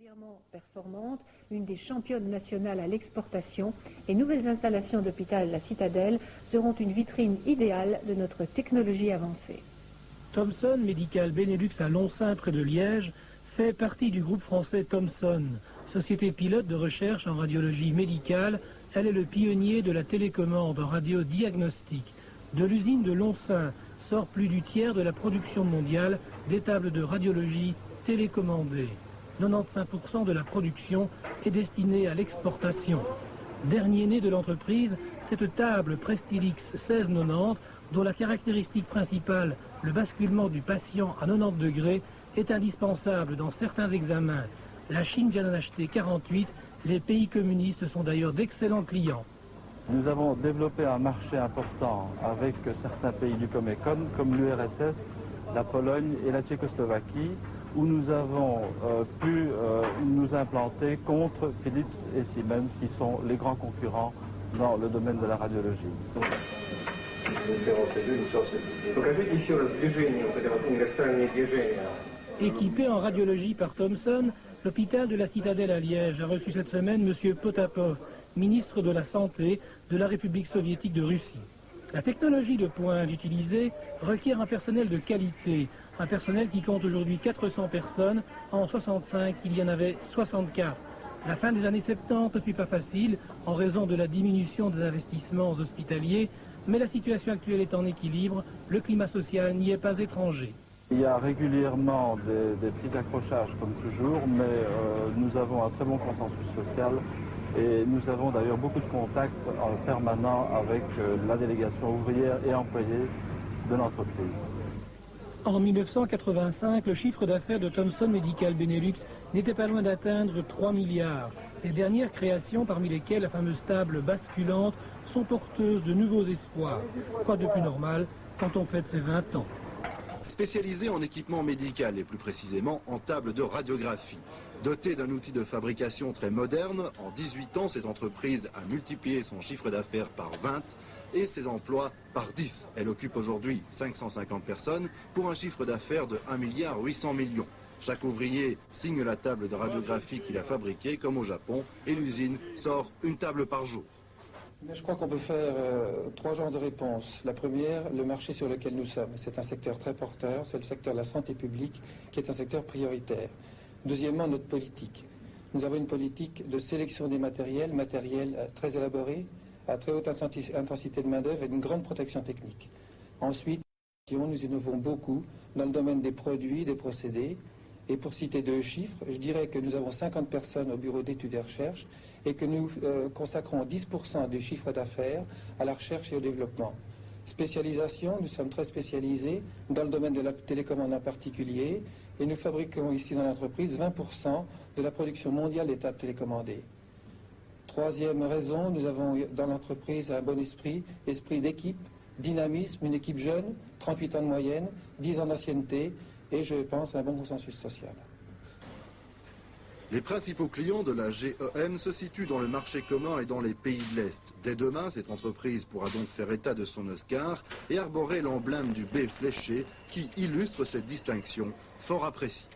Particulièrement performante, une des championnes nationales à l'exportation, les nouvelles installations d'hôpital La Citadelle seront une vitrine idéale de notre technologie avancée. Thomson Medical Benelux à Lonsin près de Liège fait partie du groupe français Thomson, société pilote de recherche en radiologie médicale. Elle est le pionnier de la télécommande en radiodiagnostic. De l'usine de Lonsin sort plus du tiers de la production mondiale des tables de radiologie télécommandées. 95% de la production est destinée à l'exportation. Dernier né de l'entreprise, cette table Prestilix 1690, dont la caractéristique principale, le basculement du patient à 90 degrés, est indispensable dans certains examens. La Chine vient d'en acheter 48, les pays communistes sont d'ailleurs d'excellents clients. Nous avons développé un marché important avec certains pays du Comecon, comme l'URSS, la Pologne et la Tchécoslovaquie, où nous avons pu nous implanter contre Philips et Siemens, qui sont les grands concurrents dans le domaine de la radiologie. Équipé en radiologie par Thomson, l'hôpital de la Citadelle à Liège a reçu cette semaine M. Potapov, ministre de la Santé de la République soviétique de Russie. La technologie de pointe utilisée requiert un personnel de qualité, un personnel qui compte aujourd'hui 400 personnes. En 65, il y en avait 64. La fin des années 70 ne fut pas facile en raison de la diminution des investissements hospitaliers, mais la situation actuelle est en équilibre, le climat social n'y est pas étranger. Il y a régulièrement des petits accrochages comme toujours, mais nous avons un très bon consensus social et nous avons d'ailleurs beaucoup de contacts permanents avec la délégation ouvrière et employée de l'entreprise. En 1985, le chiffre d'affaires de Thomson Medical Benelux n'était pas loin d'atteindre 3 milliards. Les dernières créations, parmi lesquelles la fameuse table basculante, sont porteuses de nouveaux espoirs. Quoi de plus normal quand on fête ses 20 ans. Spécialisée en équipement médical et plus précisément en table de radiographie. Dotée d'un outil de fabrication très moderne, en 18 ans, cette entreprise a multiplié son chiffre d'affaires par 20 et ses emplois par 10. Elle occupe aujourd'hui 550 personnes pour un chiffre d'affaires de 1,8 milliard. Chaque ouvrier signe la table de radiographie qu'il a fabriquée, comme au Japon, et l'usine sort une table par jour. Je crois qu'on peut faire 3 genres de réponses. La première, le marché sur lequel nous sommes. C'est un secteur très porteur, c'est le secteur de la santé publique qui est un secteur prioritaire. Deuxièmement, notre politique. Nous avons une politique de sélection des matériels très élaborés, à très haute intensité de main-d'œuvre et une grande protection technique. Ensuite, nous innovons beaucoup dans le domaine des produits, des procédés. Et pour citer 2 chiffres, je dirais que nous avons 50 personnes au bureau d'études et recherche et que nous consacrons 10% du chiffre d'affaires à la recherche et au développement. Spécialisation, nous sommes très spécialisés dans le domaine de la télécommande en particulier et nous fabriquons ici dans l'entreprise 20% de la production mondiale des tables télécommandées. Troisième raison, nous avons dans l'entreprise un bon esprit d'équipe, dynamisme, une équipe jeune, 38 ans de moyenne, 10 ans d'ancienneté et je pense un bon consensus social. Les principaux clients de la GEM se situent dans le marché commun et dans les pays de l'Est. Dès demain, cette entreprise pourra donc faire état de son Oscar et arborer l'emblème du B fléché qui illustre cette distinction fort appréciée.